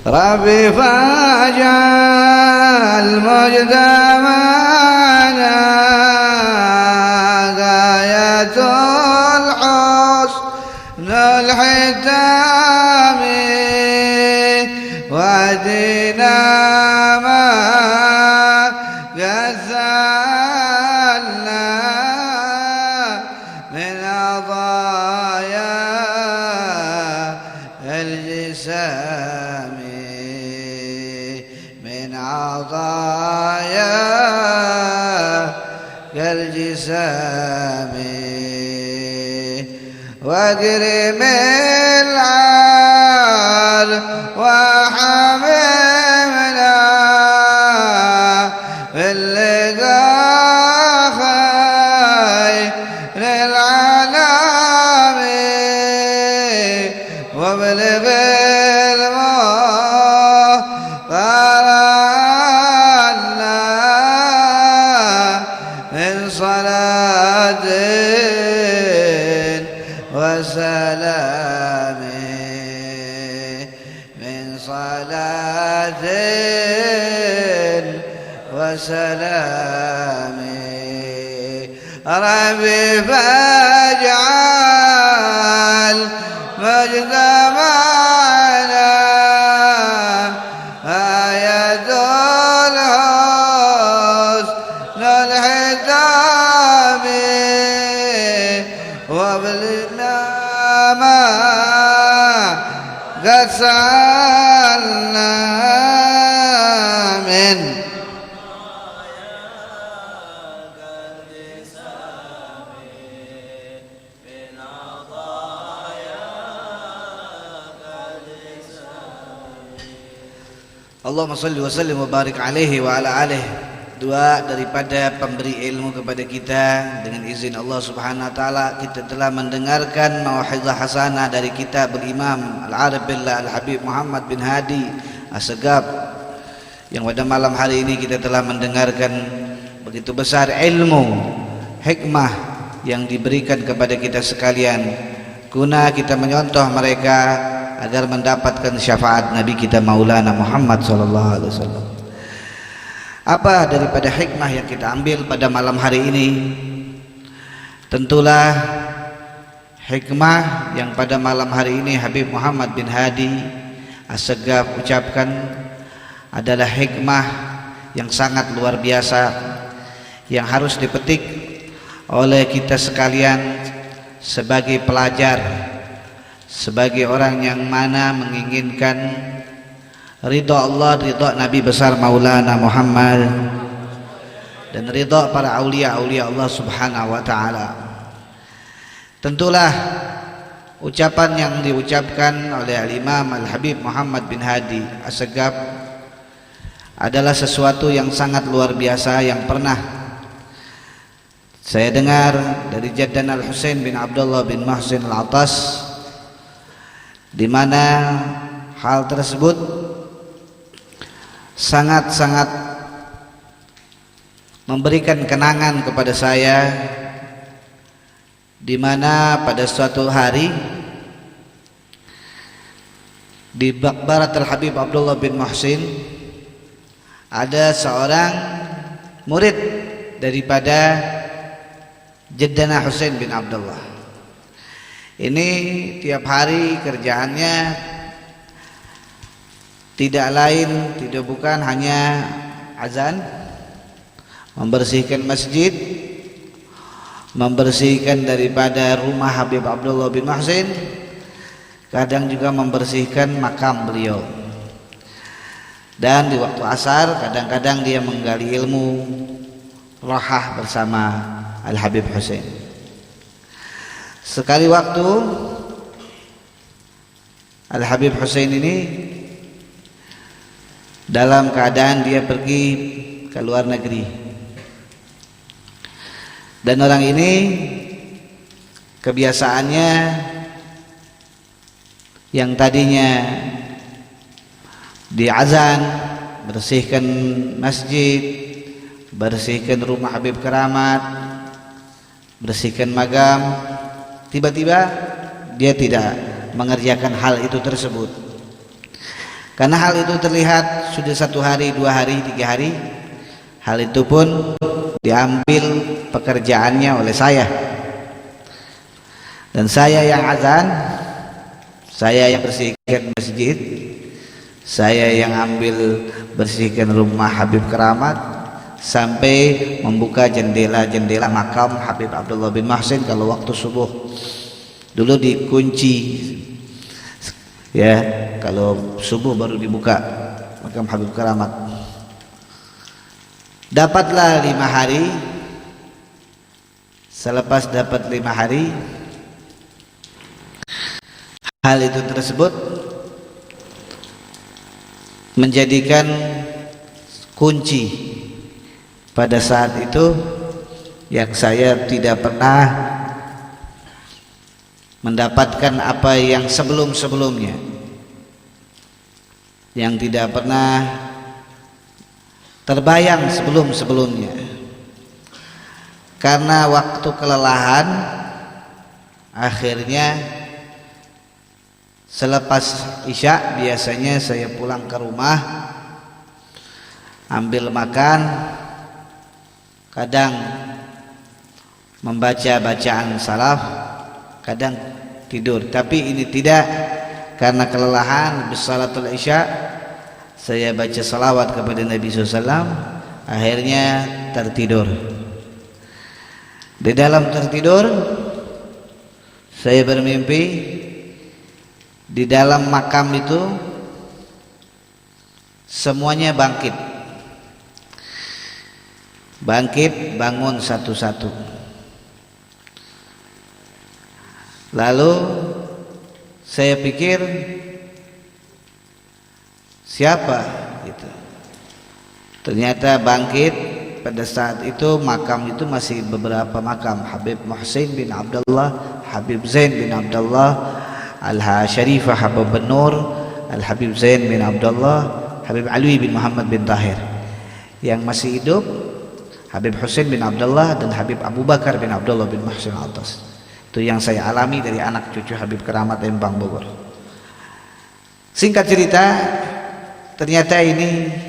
ربي فاجعل مجتمعنا غاية الحسن الختام ودينا ما غزلنا من عطايا الجسام من عطايا الجسام واكرم العال وحممنا باللقاء خير العالم وابلغ المغفرنا من صلاة وسلام من صلاة وسلام ربي فاجعل مجتمعنا آية الحسن الختام وابلغنا ما قد سألنا من Allahumma salli wa sallim wa barik alaihi wa ala alihi. Doa daripada pemberi ilmu kepada kita, dengan izin Allah Subhanahu wa taala kita telah mendengarkan mau'izah hasanah dari kitab Imam Al-Arif Billah Al-Habib Muhammad bin Hadi As-Segaf, yang pada malam hari ini kita telah mendengarkan begitu besar ilmu hikmah yang diberikan kepada kita sekalian, guna kita menyontoh mereka agar mendapatkan syafaat Nabi kita Maulana Muhammad sallallahu alaihi wasallam. Apa daripada hikmah yang kita ambil pada malam hari ini? Tentulah hikmah yang pada malam hari ini Habib Muhammad bin Hadi As-Segaf ucapkan adalah hikmah yang sangat luar biasa, yang harus dipetik oleh kita sekalian sebagai pelajar, sebagai orang yang mana menginginkan ridha Allah, ridha Nabi besar Maulana Muhammad, dan ridha para aulia-aulia Allah Subhanahu wa taala. Tentulah ucapan yang diucapkan oleh Al-Imam Al-Habib Muhammad bin Hadi As-Segaf adalah sesuatu yang sangat luar biasa yang pernah saya dengar dari Jaddan Al-Husain bin Abdullah bin Muhsin Al-Atas, di mana hal tersebut sangat-sangat memberikan kenangan kepada saya, di mana pada suatu hari di Maqbarat Al-Habib Abdullah bin Muhsin ada seorang murid daripada Jaddana Husain bin Abdullah. Ini tiap hari kerjaannya tidak lain, tidak bukan hanya azan, membersihkan masjid, membersihkan daripada rumah Habib Abdullah bin Muhsin, kadang juga membersihkan makam beliau. Dan di waktu asar kadang-kadang dia menggali ilmu rahah bersama Al-Habib Husain. Sekali waktu Al-Habib Husain ini dalam keadaan dia pergi ke luar negeri, dan orang ini kebiasaannya yang tadinya di azan bersihkan masjid, bersihkan rumah Habib Keramat, bersihkan magam, tiba-tiba dia tidak mengerjakan hal itu tersebut. Karena hal itu terlihat sudah 1 hari, 2 hari, 3 hari, hal itu pun diambil pekerjaannya oleh saya. Dan saya yang azan, saya yang bersihkan masjid, saya yang ambil bersihkan rumah Habib Keramat, sampai membuka jendela-jendela makam Habib Abdullah bin Muhsin kalau waktu subuh. Dulu dikunci, ya, kalau subuh baru dibuka makam Habib Keramat. Dapatlah 5 hari. Selepas dapat 5 hari, hal itu tersebut menjadikan kunci pada saat itu yang saya tidak pernah mendapatkan apa yang sebelum-sebelumnya, yang tidak pernah terbayang sebelum-sebelumnya. Karena waktu kelelahan, akhirnya selepas Isya biasanya saya pulang ke rumah, ambil makan, kadang membaca bacaan salaf, kadang tidur. Tapi ini tidak, karena kelelahan bersalatul Isya, saya baca salawat kepada Nabi SAW, akhirnya tertidur. Di dalam tertidur saya bermimpi di dalam makam itu semuanya bangkit, bangun satu-satu. Lalu saya pikir siapa gitu. Ternyata bangkit. Pada saat itu makam itu masih beberapa makam, Habib Muhsin bin Abdullah, Habib Zain bin Abdullah, Al-Syarifah Habib Nur, Al-Habib Zain bin Abdullah, Habib Alwi bin Muhammad bin Tahir. Yang masih hidup Habib Husain bin Abdullah dan Habib Abu Bakar bin Abdullah bin Muhsin Al-Atas. Itu yang saya alami dari anak cucu Habib Keramat Empang Bogor. Singkat cerita, ternyata ini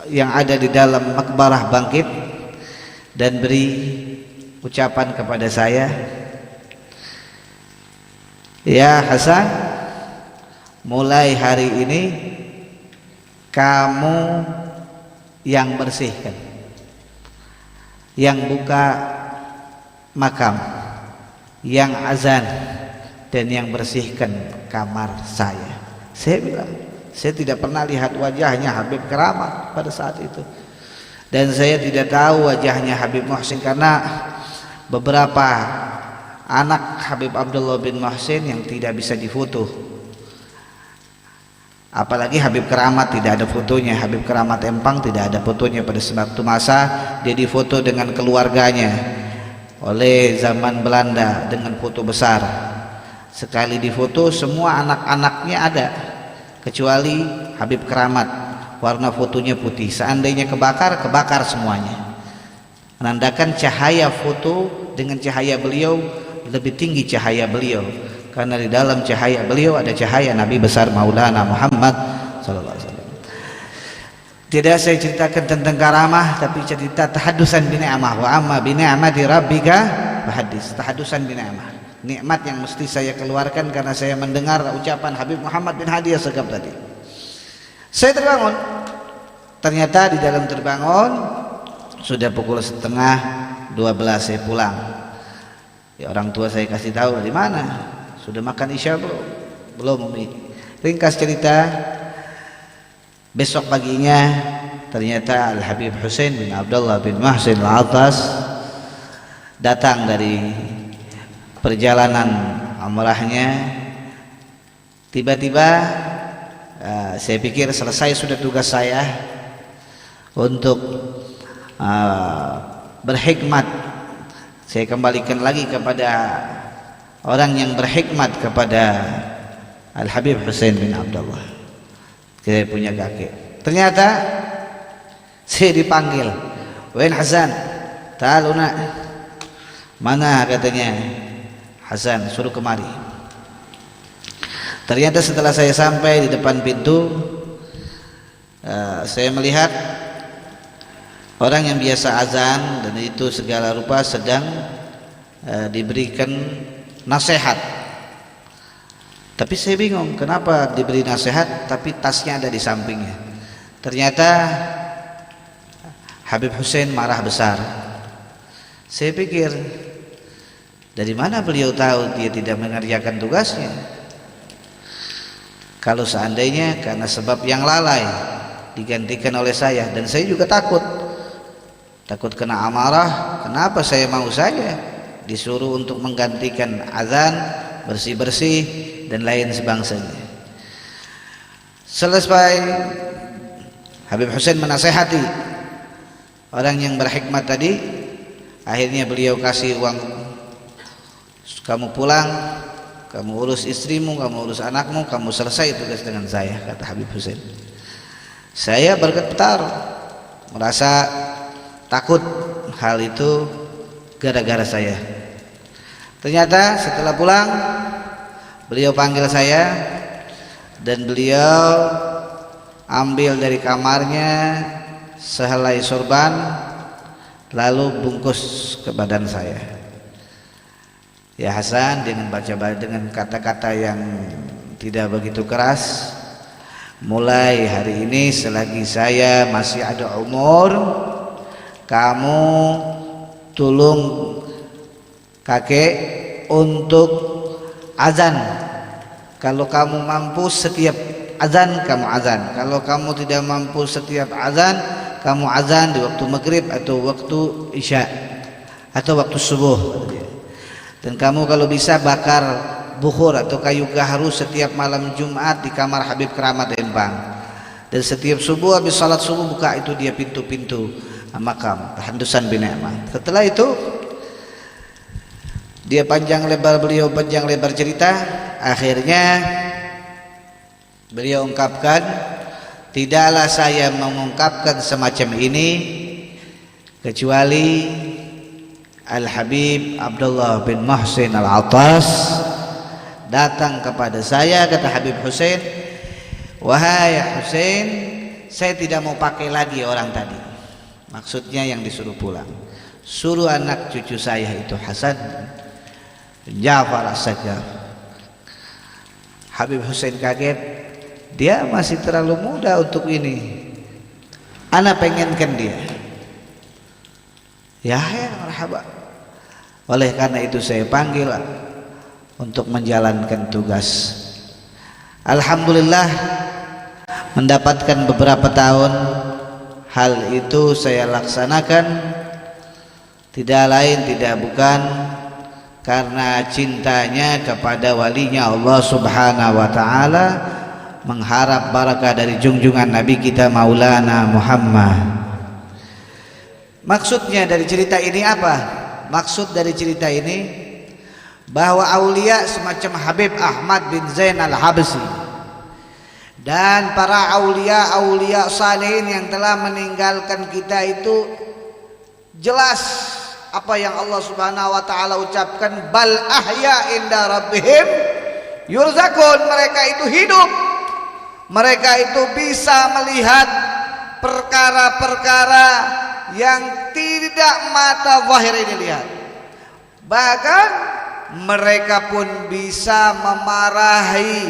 yang ada di dalam makbarah bangkit dan beri ucapan kepada saya, ya Hasan, mulai hari ini kamu yang bersihkan, yang buka makam, yang azan, dan yang bersihkan kamar saya. Saya bilang, saya tidak pernah lihat wajahnya Habib Keramat pada saat itu, dan saya tidak tahu wajahnya Habib Muhsin karena beberapa anak Habib Abdullah bin Muhsin yang tidak bisa difoto. Apalagi Habib Keramat tidak ada fotonya. Habib Keramat Empang tidak ada fotonya. Pada suatu masa dia difoto dengan keluarganya oleh zaman Belanda dengan foto besar. Sekali difoto semua anak-anaknya ada, kecuali Habib Keramat, warna fotonya putih. Seandainya kebakar, kebakar semuanya, menandakan cahaya foto dengan cahaya beliau lebih tinggi cahaya beliau, karena di dalam cahaya beliau ada cahaya Nabi besar Maulana Muhammad sallallahu alaihi wasallam. Tidak saya ceritakan tentang karamah, tapi cerita tahadusan bi ni'mah. Wa amma bi ni'mati rabbika fahaddits. Tahadusan bi ni'mah, nikmat yang mesti saya keluarkan karena saya mendengar ucapan Habib Muhammad bin Hadi Assegaf tadi. Saya terbangun, ternyata di dalam terbangun sudah pukul 11:30 saya pulang. Ya, orang tua saya kasih tahu, di mana? Sudah makan Isya belum? Belum, Umi. Ringkas cerita, besok paginya ternyata Al-Habib Husain bin Abdullah bin Muhsin Al-Atas datang dari perjalanan umrahnya. Tiba-tiba saya pikir selesai sudah tugas saya untuk berhikmat. Saya kembalikan lagi kepada orang yang berhikmat, kepada Al-Habib Husain bin Abdullah, saya punya kakek. Ternyata saya dipanggil, "Wain Hasan, ta'al nak." Mana katanya? Hasan, suruh kemari. Ternyata setelah saya sampai di depan pintu, saya melihat orang yang biasa azan dan itu segala rupa sedang diberikan nasihat. Tapi saya bingung kenapa diberi nasihat tapi tasnya ada di sampingnya. Ternyata Habib Hussein marah besar. Saya pikir dari mana beliau tahu dia tidak mengerjakan tugasnya? Kalau seandainya karena sebab yang lalai digantikan oleh saya, dan saya juga takut kena amarah. Kenapa saya mau saja disuruh untuk menggantikan azan, bersih-bersih dan lain sebangsanya. Selesai Habib Hussein menasehati orang yang berhikmat tadi, akhirnya beliau kasih uang, kamu pulang, kamu urus istrimu, kamu urus anakmu, kamu selesai tugas dengan saya, kata Habib Hussein. Saya bergetar, merasa takut hal itu gara-gara saya. Ternyata setelah pulang beliau panggil saya dan beliau ambil dari kamarnya sehelai sorban lalu bungkus ke badan saya. Ya Hasan, dengan dengan kata-kata yang tidak begitu keras, mulai hari ini selagi saya masih ada umur, kamu tolong kakek untuk azan. Kalau kamu mampu setiap azan kamu azan. Kalau kamu tidak mampu setiap azan, kamu azan di waktu maghrib atau waktu isya atau waktu subuh. Dan kamu kalau bisa bakar bukhur atau kayu gaharu setiap malam Jumat di kamar Habib Keramat Empang. Dan setiap subuh habis salat subuh buka itu dia pintu-pintu makam Tahandusan bin Ni'mah. Setelah itu dia beliau panjang lebar cerita. Akhirnya beliau ungkapkan, tidaklah saya mengungkapkan semacam ini kecuali Al-Habib Abdullah bin Muhsin Al-Attas datang kepada saya, kata Habib Hussein, wahai Hussein, saya tidak mau pakai lagi orang tadi. Maksudnya yang disuruh pulang, suruh anak cucu saya itu Hasan bin Ja'far As-Saqqaf. Habib Hussein kaget, dia masih terlalu muda untuk ini, ana pengenkan dia. Ya marhaba. Oleh karena itu saya panggil untuk menjalankan tugas. Alhamdulillah mendapatkan beberapa tahun hal itu saya laksanakan, tidak lain tidak bukan karena cintanya kepada walinya Allah Subhanahu wa taala, mengharap barakah dari junjungan Nabi kita Maulana Muhammad. Maksudnya dari cerita ini apa? Maksud dari cerita ini bahwa aulia semacam Habib Ahmad bin Zain Al-Habsyi dan para aulia salihin yang telah meninggalkan kita itu jelas apa yang Allah Subhanahu wa taala ucapkan, bal ahya inda rabbihim yurzakun. Mereka itu hidup, mereka itu bisa melihat perkara-perkara yang tidak mata zahir ini lihat. Bahkan mereka pun bisa memarahi,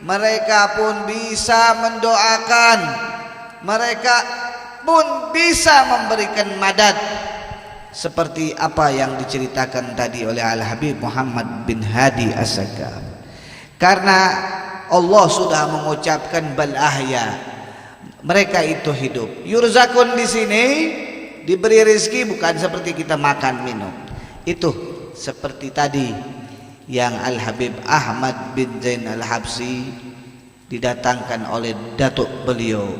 mereka pun bisa mendoakan, mereka pun bisa memberikan madad, seperti apa yang diceritakan tadi oleh Al-Habib Muhammad bin Hadi As-Saqqaf. Karena Allah sudah mengucapkan bal ahya, mereka itu hidup. Yurzakun di sini diberi rezeki bukan seperti kita makan minum. Itu seperti tadi yang Al-Habib Ahmad bin Zain Al-Habsyi didatangkan oleh datuk beliau.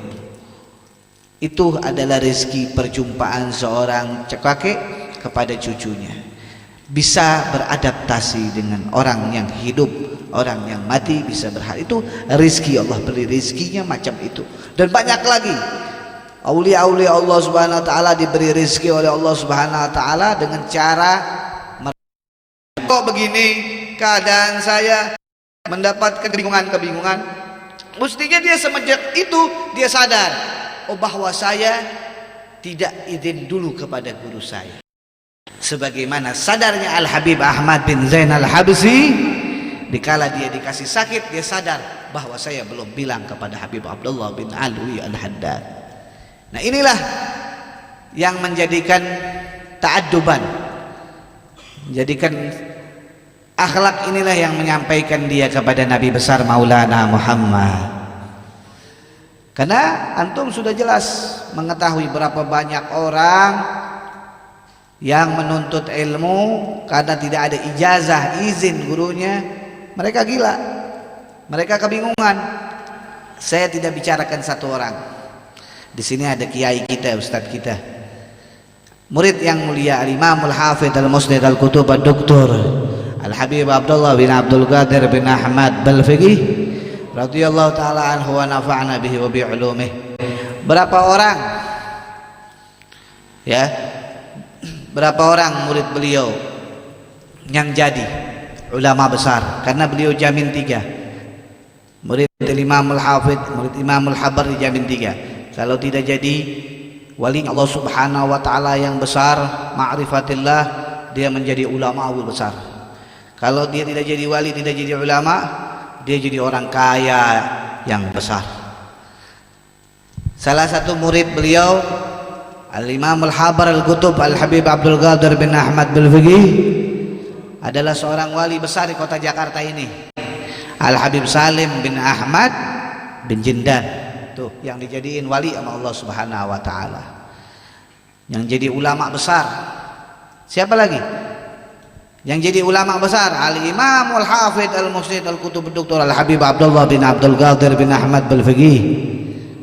Itu adalah rezeki perjumpaan seorang kakek kepada cucunya, bisa beradaptasi dengan orang yang hidup, orang yang mati bisa berhal. Itu rezeki Allah, beri rezekinya macam itu. Dan banyak lagi aulia-aulia Allah Subhanahu wa taala diberi rezeki oleh Allah Subhanahu wa taala dengan cara kok begini keadaan saya, mendapatkan kebingungan, mestinya dia semenjak itu dia sadar, oh bahwa saya tidak izin dulu kepada guru saya. Sebagaimana sadarnya Al-Habib Ahmad bin Zain Al-Habsyi, dikala dia dikasih sakit, dia sadar bahwa saya belum bilang kepada Habib Abdullah bin Alwi Al-Haddad. Nah inilah yang menjadikan ta'adduban, menjadikan akhlak, inilah yang menyampaikan dia kepada Nabi besar Maulana Muhammad. Karena antum sudah jelas mengetahui berapa banyak orang yang menuntut ilmu karena tidak ada ijazah izin gurunya, mereka gila, mereka kebingungan. Saya tidak bicarakan satu orang. Di sini ada kiai kita, ustadz kita, murid yang mulia Al-Imam Al-Hafidh Al-Musnid Al-Kutub Ad-Doktor Al-Habib Abdullah bin Abdul Qadir bin Ahmad Balfiqi radhiyallahu taala anhu wa nafa'na bihi wa bi'ulumih. Berapa orang ya, berapa orang murid beliau yang jadi ulama besar, karena beliau jamin 3. Murid Imam Al-Hafidh, murid Imam Al-Habar dijamin 3. Kalau tidak jadi wali Allah Subhanahu wa taala yang besar, ma'rifatillah, dia menjadi ulama besar. Kalau dia tidak jadi wali, tidak jadi ulama, dia jadi orang kaya yang besar. Salah satu murid beliau Al-Imam Al-Habar Al-Kutub Al-Habib Abdul Qadir bin Ahmad Balfiqi adalah seorang wali besar di kota Jakarta ini, Al-Habib Salim bin Ahmad bin Jindan. Tuh yang dijadiin wali sama Allah Subhanahu wa taala, yang jadi ulama besar. Siapa lagi yang jadi ulama besar? Al-Imam Al-Hafidh Al-Musnid Al-Kutub Dr. Al-Habib Abdullah bin Abdul Qadir bin Ahmad Balfiqi.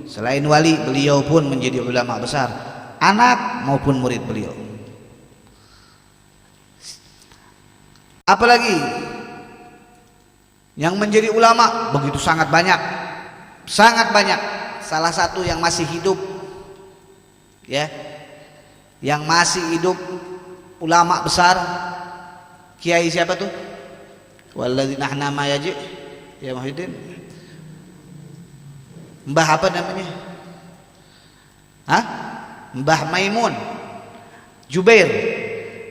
Selain wali, beliau pun menjadi ulama besar, anak maupun murid beliau. Apalagi yang menjadi ulama begitu sangat banyak, sangat banyak. Salah satu yang masih hidup ya, yang masih hidup ulama besar, kiai siapa tuh? Walladzina nama yaji ya Muhyiddin, Mbah apa namanya? Hah? Mbah Maimun Jubair.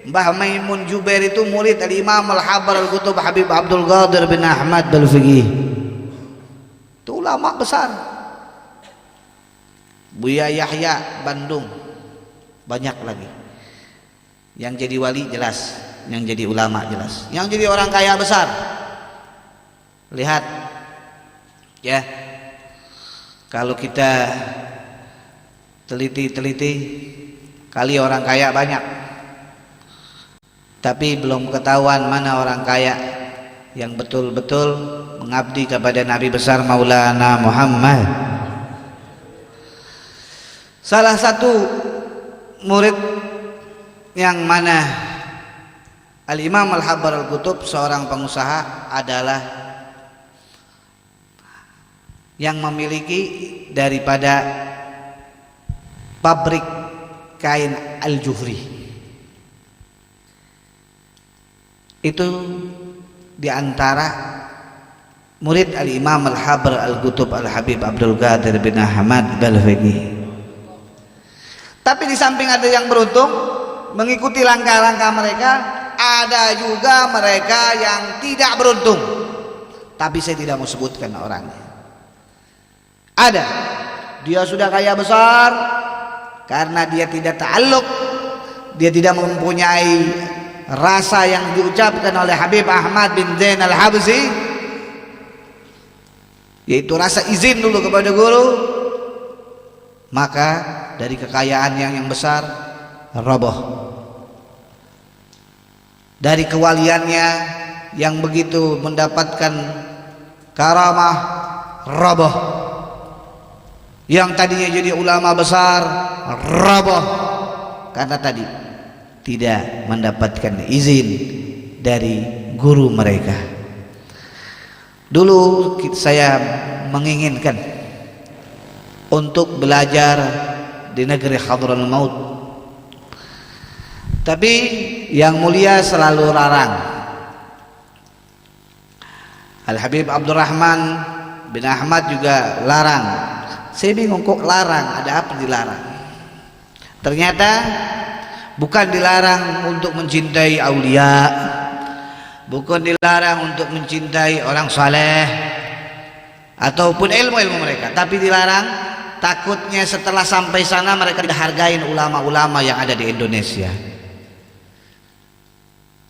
Mbah Maimun Jubair itu murid Al-Imam Al-Habar Al-Kutub Habib Abdul Qadir bin Ahmad Balfiqi. Itu ulama besar. Buya Yahya Bandung, banyak lagi. Yang jadi wali jelas, yang jadi ulama jelas, yang jadi orang kaya besar. Lihat ya, kalau kita teliti-teliti, kali orang kaya banyak, tapi belum ketahuan mana orang kaya yang betul-betul mengabdi kepada Nabi besar Maulana Muhammad. Salah satu murid yang mana Al-Imam Al-Habar Al-Kutub, seorang pengusaha, adalah yang memiliki daripada pabrik kain Al-Juhri. Itu diantara murid Al-Imam Al-Habar Al-Kutub Al-Habib Abdul Qadir bin Ahmad Balfiqi. Tapi di samping ada yang beruntung mengikuti langkah-langkah mereka, ada juga mereka yang tidak beruntung. Tapi saya tidak mau sebutkan orangnya. Ada, dia sudah kaya besar, karena dia tidak ta'alluq, dia tidak mempunyai rasa yang diucapkan oleh Habib Ahmad bin Zain Al-Habsyi, yaitu rasa izin dulu kepada guru. Maka dari kekayaan yang besar roboh, dari kewaliannya yang begitu mendapatkan karamah roboh, yang tadinya jadi ulama besar roboh karena tadi tidak mendapatkan izin dari guru mereka. Dulu saya menginginkan untuk belajar di negeri Hadranul Maut, tapi yang mulia selalu larang. Al-Habib Abdurrahman bin Ahmad juga larang. Saya bingung kok larang, ada apa dilarang? Ternyata bukan dilarang untuk mencintai aulia, bukan dilarang untuk mencintai orang saleh ataupun ilmu-ilmu mereka, tapi dilarang takutnya setelah sampai sana mereka tidak hargain ulama-ulama yang ada di Indonesia.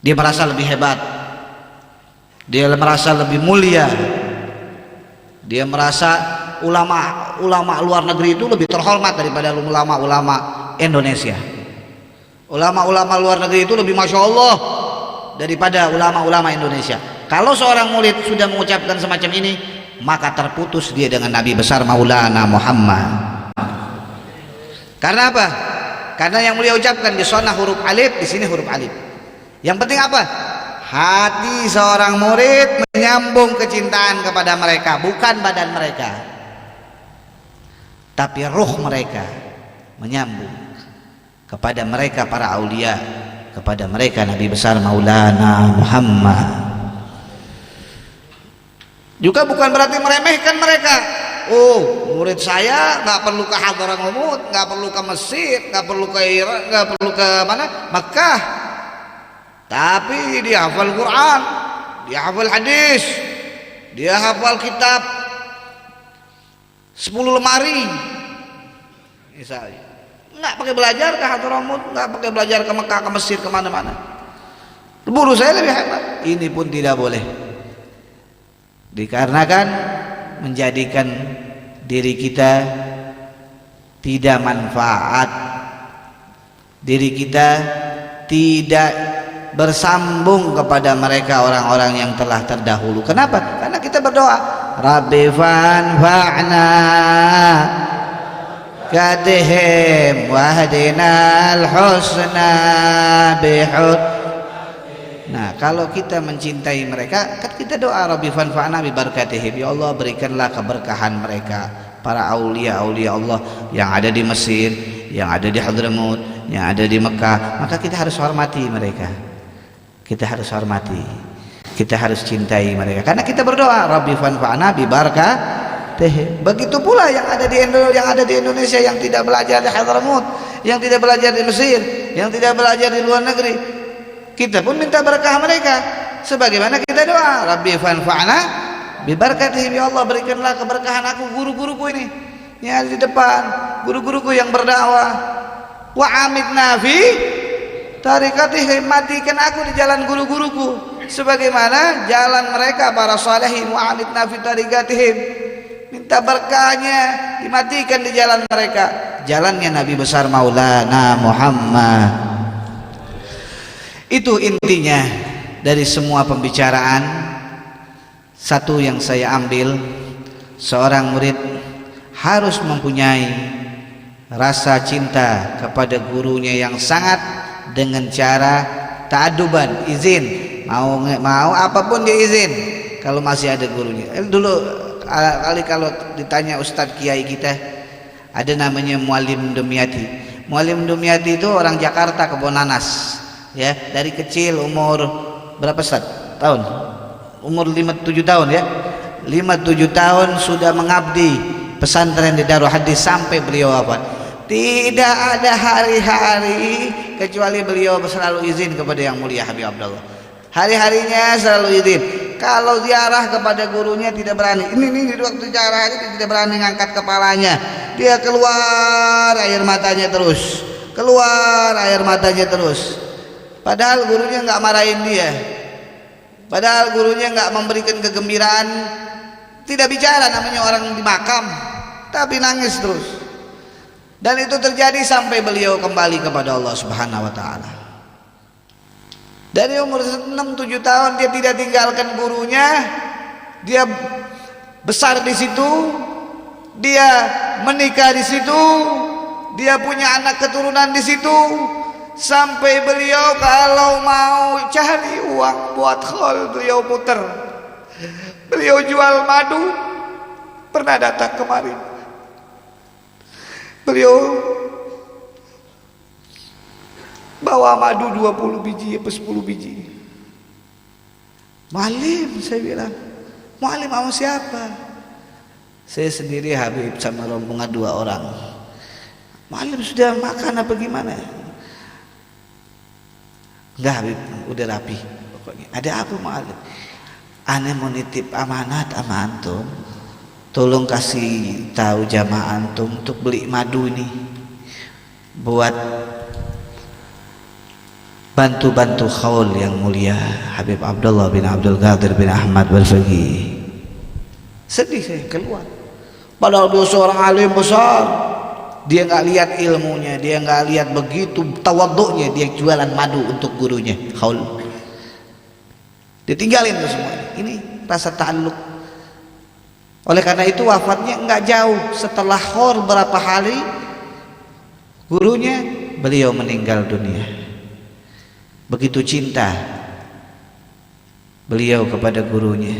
Dia merasa lebih hebat, dia merasa lebih mulia, dia merasa ulama luar negeri itu lebih terhormat daripada ulama-ulama Indonesia. Ulama-ulama luar negeri itu lebih masya Allah daripada ulama-ulama Indonesia. Kalau seorang murid sudah mengucapkan semacam ini, maka terputus dia dengan Nabi besar Maulana Muhammad. Karena apa? Karena yang mulia ucapkan di sana huruf alif, di sini huruf alif. Yang penting apa? Hati seorang murid menyambung kecintaan kepada mereka, bukan badan mereka, tapi ruh mereka menyambung kepada mereka para aulia, kepada mereka Nabi besar Maulana Muhammad. Juga bukan berarti meremehkan mereka. Oh, murid saya nggak perlu ke Hadramaut, nggak perlu ke Mesir, nggak perlu ke Irak, nggak perlu ke mana? Mekah. Tapi dia hafal Quran, dia hafal hadis, dia hafal kitab 10 lemari misalnya. Nggak pakai belajar ke Hadramaut, nggak pakai belajar ke Mekah, ke Mesir, kemana-mana. Guru saya lebih hebat. Ini pun tidak boleh, dikarenakan menjadikan diri kita tidak manfaat, diri kita tidak bersambung kepada mereka orang-orang yang telah terdahulu. Kenapa? Karena kita berdoa, Rabbi fanfa'na kadihim wahdinal husna bihud. Nah, kalau kita mencintai mereka, kan kita doa Rabbi fanfa'na bi barakatihim, ya Allah berikanlah keberkahan mereka, para aulia-aulia Allah yang ada di Mesir, yang ada di Hadramaut, yang ada di Mekah. Maka kita harus hormati mereka, kita harus hormati, kita harus cintai mereka, karena kita berdoa Rabbi fanfa'na bi barakatihim. Begitu pula yang ada di Indonesia yang tidak belajar di Hadramaut, yang tidak belajar di Mesir, yang tidak belajar di luar negeri, kita pun minta berkah mereka sebagaimana kita doa Rabbi fanfa'na bi barakatihim, ya Allah berikanlah keberkahan aku, guru-guruku ini yang ada di depan, guru-guruku yang berdakwah, wa amitna fi tarikatihim, matikan aku di jalan guru-guruku sebagaimana jalan mereka para salihin, wa amitna fi tarikatihim, minta berkahnya dimatikan di jalan mereka, jalannya Nabi besar Maulana Muhammad. Itu intinya dari semua pembicaraan. Satu yang saya ambil, seorang murid harus mempunyai rasa cinta kepada gurunya yang sangat, dengan cara ta'aduban, izin, mau apapun dia izin kalau masih ada gurunya. Dulu kali kalau ditanya Ustadz Kiai kita, ada namanya Muallim Dumyati. Muallim Dumyati itu orang Jakarta, Kebon Nanas, ya, dari kecil, umur berapa Ustaz? Tahun? Umur 5-7 tahun ya. 5-7 tahun sudah mengabdi pesantren di Darul Hadis sampai beliau wafat. Tidak ada hari-hari kecuali beliau selalu izin kepada yang mulia Habib Abdullah. Hari-harinya selalu izin. Kalau ziarah kepada gurunya tidak berani. Ini di waktu ziarah itu tidak berani ngangkat kepalanya. Dia keluar air matanya terus. Keluar air matanya terus. Padahal gurunya nggak marahin dia. Padahal gurunya nggak memberikan kegembiraan. Tidak bicara, namanya orang di makam, tapi nangis terus. Dan itu terjadi sampai beliau kembali kepada Allah Subhanahu wa taala. Dari umur 6-7 tahun dia tidak tinggalkan gurunya. Dia besar di situ, dia menikah di situ, dia punya anak keturunan di situ. Sampai beliau kalau mau cari uang buat khol, beliau puter. Beliau jual madu, pernah datang kemari. Beliau bawa madu 20 biji apa 10 biji. Malim, saya bilang, Mu'allim sama siapa? Saya sendiri Habib sama rombongan 2 orang. Mu'allim sudah makan apa gimana? Enggak Habib, udah rapi pokoknya. Ada apa Mu'allim? Aneh mau nitip amanat sama antum, tolong kasih tahu jamaah antum untuk beli madu ini buat bantu-bantu khaul yang mulia Habib Abdullah bin Abdul Qadir bin Ahmad Wal-Faqih. Sedih saya keluar, padahal dia seorang alim besar. Dia nggak lihat ilmunya, dia nggak lihat begitu tawaduknya, dia jualan madu untuk gurunya khaul. Ditinggalin tuh semuanya. Ini rasa ta'alluq. Oleh karena itu wafatnya nggak jauh setelah khaul berapa hari gurunya beliau meninggal dunia. Begitu cinta beliau kepada gurunya.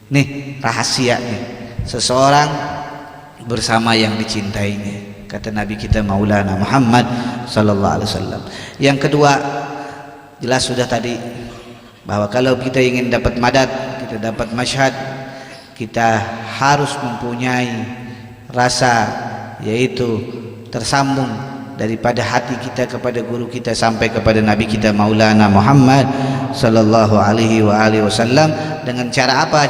Nih rahasianya, seseorang bersama yang dicintainya, kata Nabi kita Maulana Muhammad sallallahu alaihi wasallam. Yang kedua, jelas sudah tadi bahwa kalau kita ingin dapat madad, kita dapat masyhad, kita harus mempunyai rasa, yaitu tersambung daripada hati kita kepada guru kita sampai kepada Nabi kita Maulana Muhammad sallallahu alaihi wasallam. Dengan cara apa?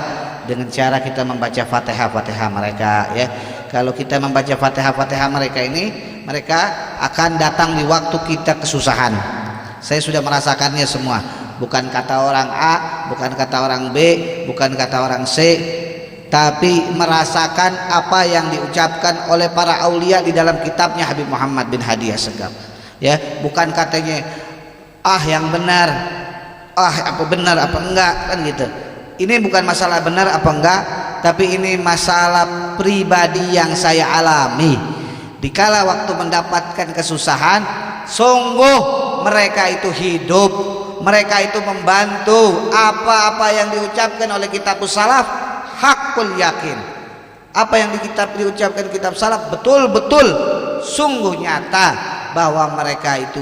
Dengan cara kita membaca Fatihah mereka, ya. Kalau kita membaca Fatihah mereka ini, mereka akan datang di waktu kita kesusahan. Saya sudah merasakannya semua. Bukan kata orang A, bukan kata orang B, bukan kata orang C, tapi merasakan apa yang diucapkan oleh para aulia di dalam kitabnya Habib Muhammad bin Hadi Assegaf. Ya, bukan katanya yang benar, apa benar apa enggak, kan gitu. Ini bukan masalah benar apa enggak, tapi ini masalah pribadi yang saya alami. Dikala waktu mendapatkan kesusahan, sungguh mereka itu hidup, mereka itu membantu. Apa-apa yang diucapkan oleh kitab salaf hakul yakin. Apa yang diucapkan kitab salaf betul-betul sungguh nyata bahwa mereka itu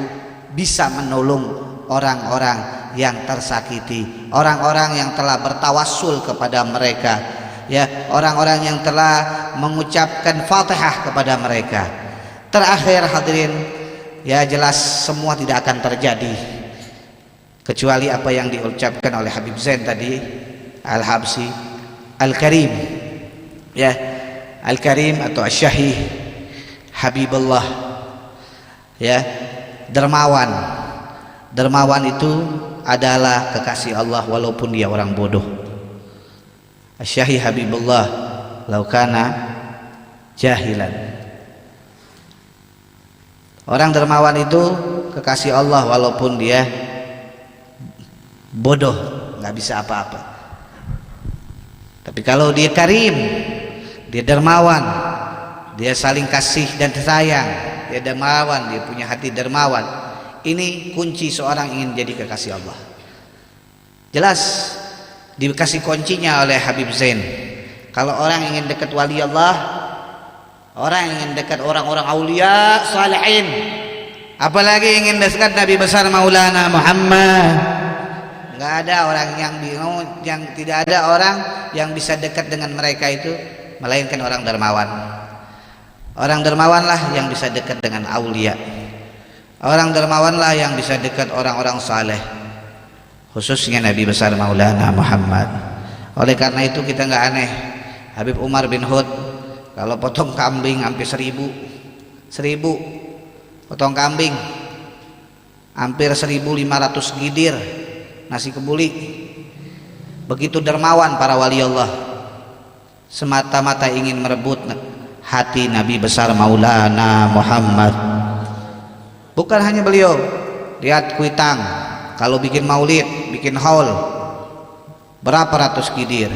bisa menolong orang-orang yang tersakiti, orang-orang yang telah bertawassul kepada mereka, ya, orang-orang yang telah mengucapkan Fatihah kepada mereka. Terakhir hadirin, ya jelas semua tidak akan terjadi kecuali apa yang diucapkan oleh Habib Zain tadi, Al-Habsi, Al-Karim, ya, Al-Karim atau Asy-Syahih Habibullah, ya, dermawan. Dermawan itu adalah kekasih Allah walaupun dia orang bodoh. Asy-Syahih Habibullah laukana jahilan. Orang dermawan itu kekasih Allah walaupun dia bodoh, nggak bisa apa-apa. Tapi kalau dia karim, dia dermawan, dia saling kasih dan sayang, dia dermawan, dia punya hati dermawan. Ini kunci seorang ingin jadi kekasih Allah. Jelas dikasih kuncinya oleh Habib Zain. Kalau orang ingin dekat wali Allah, orang ingin dekat orang-orang aulia salihin, apalagi ingin dekat Nabi besar Maulana Muhammad, nggak ada orang yang tidak ada orang yang bisa dekat dengan mereka itu melainkan orang dermawan. Orang dermawanlah yang bisa dekat dengan aulia. Orang dermawanlah yang bisa dekat orang-orang saleh, khususnya Nabi besar Maulana Muhammad. Oleh karena itu kita nggak aneh, Habib Umar bin Hud kalau potong kambing hampir 1000 potong kambing, hampir 1500 gidir nasi kebuli. Begitu dermawan para wali Allah, semata-mata ingin merebut hati Nabi besar Maulana Muhammad. Bukan hanya beliau, lihat Kuitang kalau bikin maulid, bikin haul berapa ratus gidir,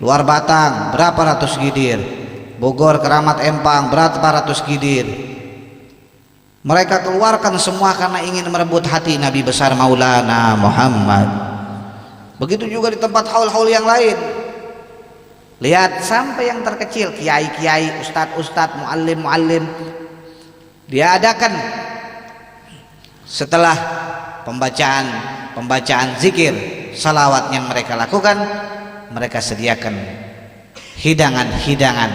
Luar Batang berapa ratus gidir, Bogor Keramat Empang berapa ratus gidir. Mereka keluarkan semua karena ingin merebut hati Nabi besar Maulana Muhammad. Begitu juga di tempat haul-haul yang lain. Lihat sampai yang terkecil, kiai-kiai, ustadz-ustadz, muallim-muallim, dia adakan setelah pembacaan zikir salawat yang mereka lakukan, mereka sediakan hidangan-hidangan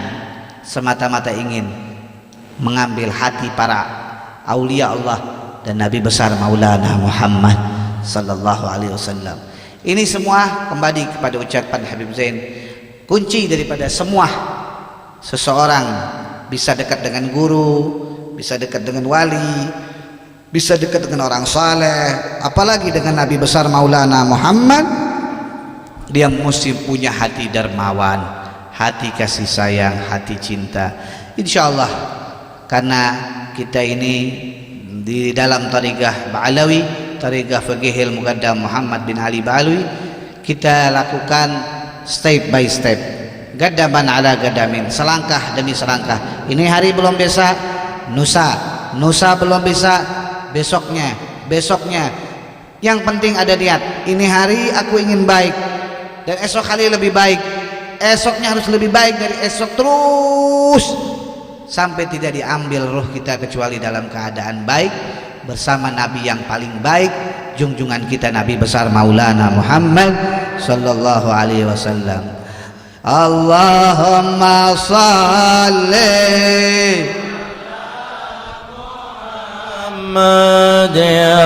semata-mata ingin mengambil hati para aulia Allah dan Nabi besar Maulana Muhammad sallallahu alaihi wasallam. Ini semua kembali kepada ucapan Habib Zain, kunci daripada semua seseorang bisa dekat dengan guru, bisa dekat dengan wali, bisa dekat dengan orang saleh, apalagi dengan Nabi besar Maulana Muhammad. Dia mesti punya hati dermawan, hati kasih sayang, hati cinta. Insyaallah, karena kita ini di dalam Tariqah Ba'alawi, Tariqah Faqihil Muqaddam Muhammad bin Ali Ba'alawi, kita lakukan step by step, gadaman ala gadamin, selangkah demi selangkah. Ini hari belum bisa, nusa belum bisa, besoknya. Yang penting ada niat. Ini hari aku ingin baik, dan esok hari lebih baik, esoknya harus lebih baik dari esok, terus sampai tidak diambil ruh kita kecuali dalam keadaan baik bersama Nabi yang paling baik, junjungan kita Nabi besar Maulana Muhammad sallallahu alaihi wasallam. Allahumma salli Muhammad ya